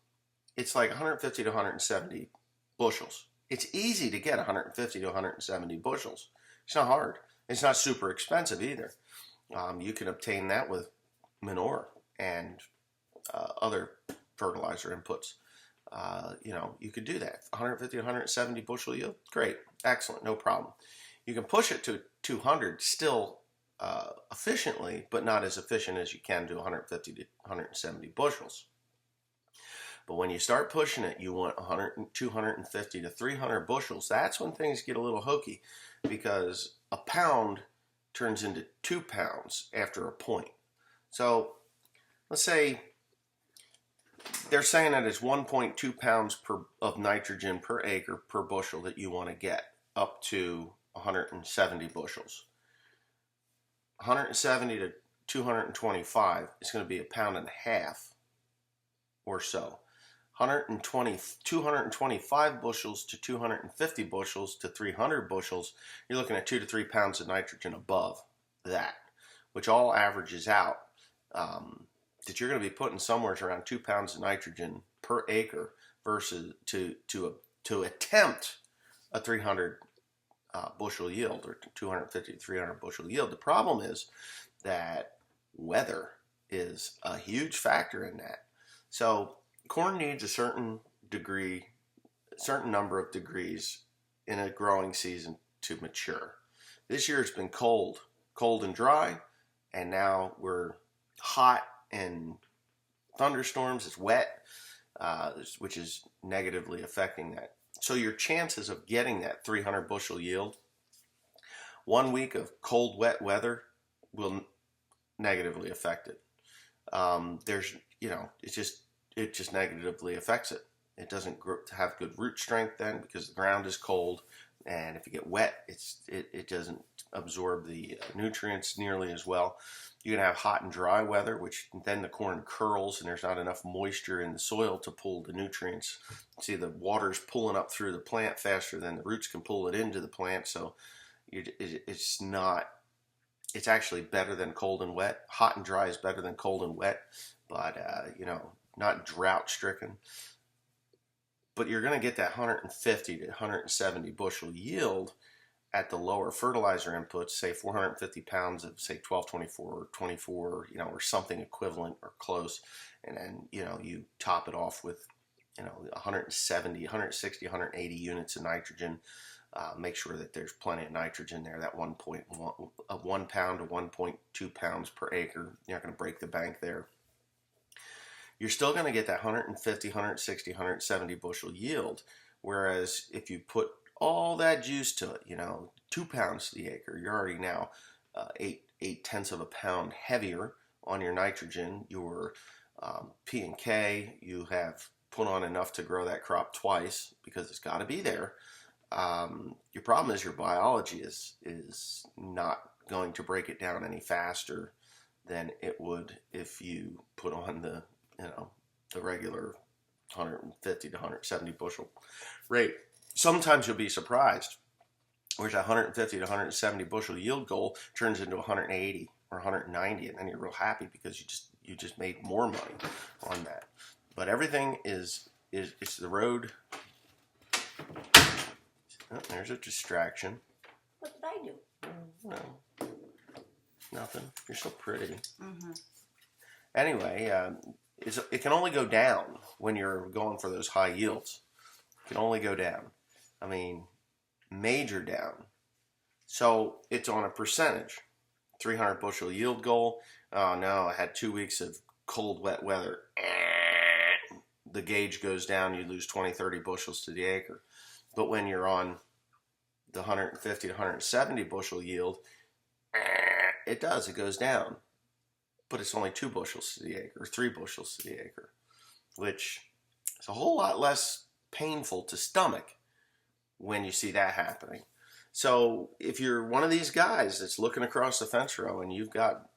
it's like 150 to 170 bushels. It's easy to get 150 to 170 bushels. It's not hard. It's not super expensive either. You can obtain that with manure and other fertilizer inputs. You know, you could do that. 150 to 170 bushel yield, great, excellent, no problem. You can push it to 200 still efficiently, but not as efficient as you can do 150 to 170 bushels. But when you start pushing it, you want 250 to 300 bushels. That's when things get a little hokey, because a pound turns into 2 pounds after a point. So let's say they're saying that it's 1.2 pounds of nitrogen per acre per bushel that you want to get up to 170 bushels. 170 to 225 is going to be 1.5 pounds or so. 225 bushels to 250 bushels to 300 bushels, you're looking at 2 to 3 pounds of nitrogen above that, which all averages out that you're going to be putting somewhere around 2 pounds of nitrogen per acre versus to attempt a 300 bushel yield, or 250 to 300 bushel yield. The problem is that weather is a huge factor in that. So corn needs a certain number of degrees in a growing season to mature. This year it's been cold and dry, and now we're hot and thunderstorms. It's wet, which is negatively affecting that. So your chances of getting that 300 bushel yield, 1 week of cold, wet weather will negatively affect it. It just negatively affects it. It doesn't have good root strength then, because the ground is cold, and if you get wet, it doesn't absorb the nutrients nearly as well. You're gonna have hot and dry weather, which then the corn curls, and there's not enough moisture in the soil to pull the nutrients. See, the water's pulling up through the plant faster than the roots can pull it into the plant, so it's actually better than cold and wet. Hot and dry is better than cold and wet, but not drought stricken. But you're going to get that 150 to 170 bushel yield at the lower fertilizer inputs, say 450 pounds of, say, 1224 or 24, or something equivalent or close. And then, you top it off with, 170, 160, 180 units of nitrogen. Make sure that there's plenty of nitrogen there, that 1 pound to 1.2 pounds per acre. You're not going to break the bank there. You're still going to get that 150, 160, 170 bushel yield. Whereas if you put all that juice to it, 2 pounds to the acre, you're already now 8/10 of a pound heavier on your nitrogen. Your P and K, you have put on enough to grow that crop twice, because it's got to be there. Your problem is your biology is not going to break it down any faster than it would if you put on the regular 150 to 170 bushel rate. Sometimes you'll be surprised, whereas that 150 to 170 bushel yield goal turns into 180 or 190, and then you're real happy because you just made more money on that. But everything is the road. Oh, there's a distraction. What did I do? Well, nothing. You're so pretty. Mm-hmm. Anyway, it can only go down when you're going for those high yields. It can only go down. I mean, major down. So it's on a percentage. 300 bushel yield goal. Oh no, I had 2 weeks of cold, wet weather. The gauge goes down. You lose 20, 30 bushels to the acre. But when you're on the 150 to 170 bushel yield, it goes down. But it's only 2 bushels to the acre, or 3 bushels to the acre, which is a whole lot less painful to stomach when you see that happening. So if you're one of these guys that's looking across the fence row and you've got,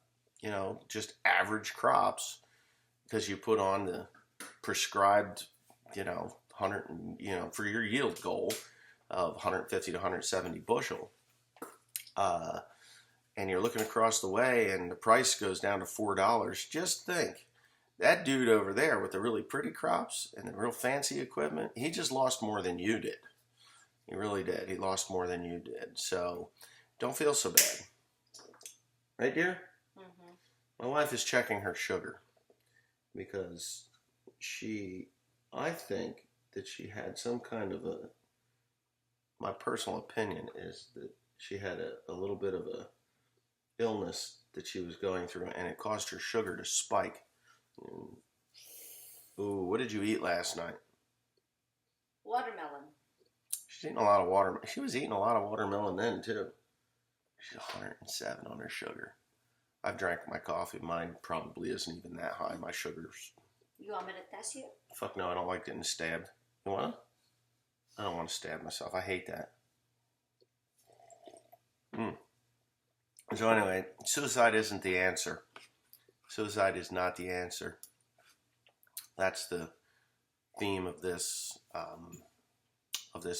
just average crops because you put on the prescribed, 100, for your yield goal of 150 to 170 bushel, and you're looking across the way and the price goes down to $4, just think, that dude over there with the really pretty crops and the real fancy equipment, he just lost more than you did. He really did. He lost more than you did. So don't feel so bad. Right, dear? Mm-hmm. My wife is checking her sugar because I think that she had some kind of my personal opinion is that she had a little bit of a illness that she was going through, and it caused her sugar to spike. Ooh, what did you eat last night? Watermelon. She's eating a lot of watermelon. She was eating a lot of watermelon then, too. She's 107 on her sugar. I've drank my coffee. Mine probably isn't even that high. My sugar's... You want me to test you? Fuck no, I don't like getting stabbed. You want to? I don't want to stab myself. I hate that. So anyway, suicide isn't the answer. Suicide is not the answer. That's the theme of this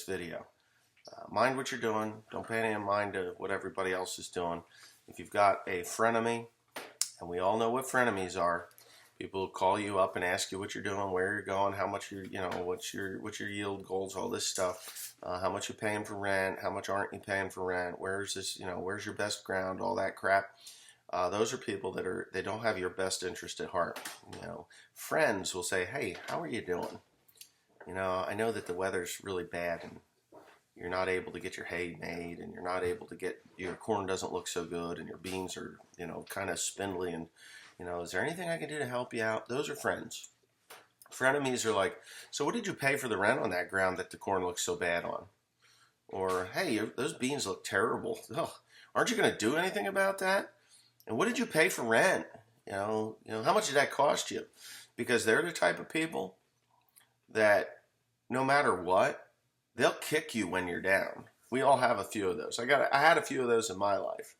video. Mind what you're doing. Don't pay any mind to what everybody else is doing. If you've got a frenemy, and we all know what frenemies are, people call you up and ask you what you're doing, where you're going, how much what's your yield goals, all this stuff, how much you're paying for rent, how much aren't you paying for rent, where's this, where's your best ground, all that crap. Those are people they don't have your best interest at heart. Friends will say, hey, how are you doing? I know that the weather's really bad and you're not able to get your hay made, and you're not able to get your corn doesn't look so good, and your beans are, kind of spindly, and is there anything I can do to help you out? Those are friends. Frenemies are like, so what did you pay for the rent on that ground that the corn looks so bad on? Or, hey, those beans look terrible. Ugh, aren't you going to do anything about that? And what did you pay for rent? How much did that cost you? Because they're the type of people that no matter what, they'll kick you when you're down. We all have a few of those. I had a few of those in my life.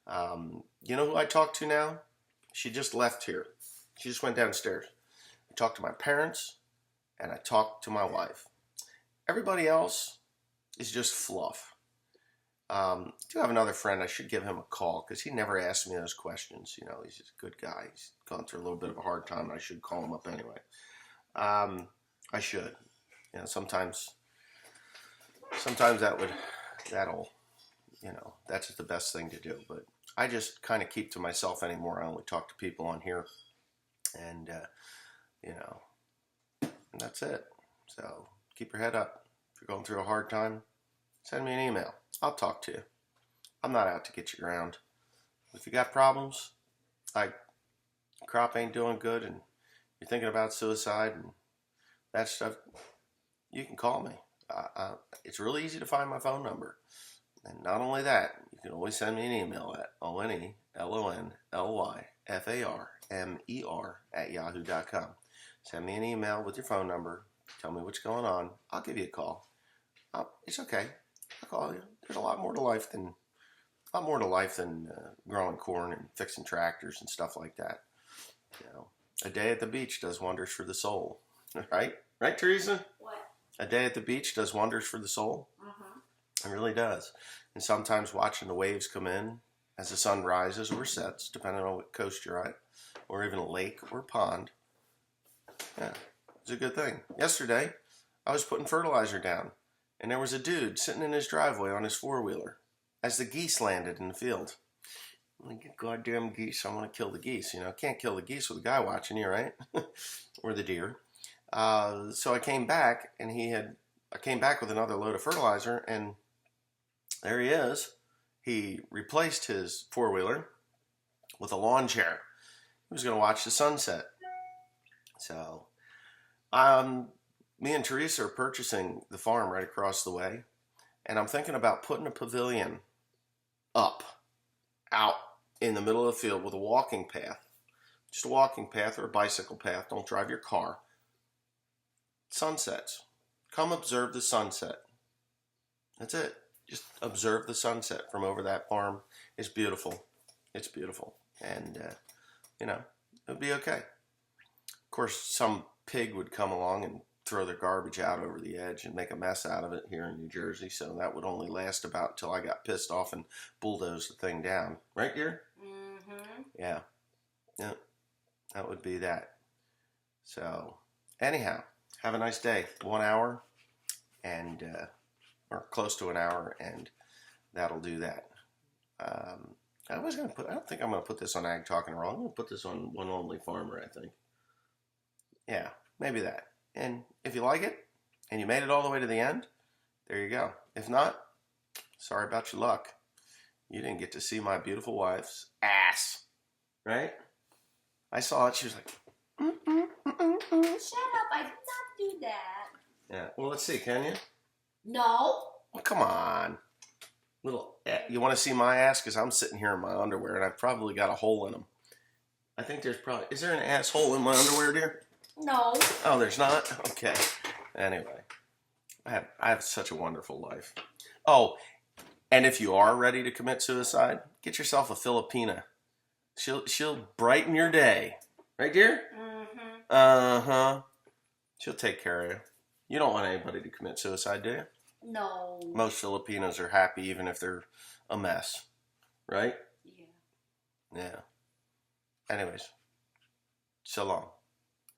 You know who I talk to now? She just left here. She just went downstairs. I talked to my parents, and I talked to my wife. Everybody else is just fluff. I do have another friend. I should give him a call because he never asks me those questions. He's just a good guy. He's gone through a little bit of a hard time, and I should call him up anyway. I should. Sometimes that'll, that's just the best thing to do. But I just kind of keep to myself anymore. I only talk to people on here, and and that's it. So keep your head up. If you're going through a hard time, send me an email. I'll talk to you. I'm not out to get you around. If you got problems, like crop ain't doing good, and you're thinking about suicide and that stuff, you can call me. It's really easy to find my phone number. And not only that, you can always send me an email at onelonlyfarmer@yahoo.com. Send me an email with your phone number. Tell me what's going on. I'll give you a call. It's okay. I'll call you. There's a lot more to life than growing corn and fixing tractors and stuff like that. A day at the beach does wonders for the soul. Right, Teresa? What? A day at the beach does wonders for the soul. It really does. And sometimes watching the waves come in as the sun rises or sets, depending on what coast you're at, or even a lake or pond, it's a good thing. Yesterday, I was putting fertilizer down, and there was a dude sitting in his driveway on his four-wheeler as the geese landed in the field. I'm like, goddamn geese, I want to kill the geese. Can't kill the geese with a guy watching you, right? Or the deer. So I came back, and I came back with another load of fertilizer, and there he is. He replaced his four-wheeler with a lawn chair. He was going to watch the sunset. So, me and Teresa are purchasing the farm right across the way, and I'm thinking about putting a pavilion out in the middle of the field with a walking path. Just a walking path or a bicycle path. Don't drive your car. Sunsets. Come observe the sunset. That's it. Just observe the sunset from over that farm. It's beautiful. It's beautiful. And, it'll be okay. Of course, some pig would come along and throw their garbage out over the edge and make a mess out of it here in New Jersey. So that would only last about until I got pissed off and bulldozed the thing down. Right, dear? Mm-hmm. Yeah. Yep. That would be that. So, anyhow, have a nice day. 1 hour and, or close to an hour, and that'll do that. I don't think I'm going to put this on Ag Talking Wrong. I'm going to put this on One Only Farmer, I think. Yeah, maybe that. And if you like it, and you made it all the way to the end, there you go. If not, sorry about your luck. You didn't get to see my beautiful wife's ass. Right? I saw it. She was like, Shut up. I did not do that. yeah. Well, let's see. Can you? No. Well, come on. You want to see my ass? Because I'm sitting here in my underwear, and I've probably got a hole in them. I think is there an asshole in my underwear, dear? No. Oh, there's not? Okay. Anyway, I have such a wonderful life. Oh, and if you are ready to commit suicide, get yourself a Filipina. She'll brighten your day. Right, dear? Mm-hmm. Uh-huh. She'll take care of you. You don't want anybody to commit suicide, do you? No. Most Filipinos are happy even if they're a mess, right? Yeah. Yeah. Anyways, so long.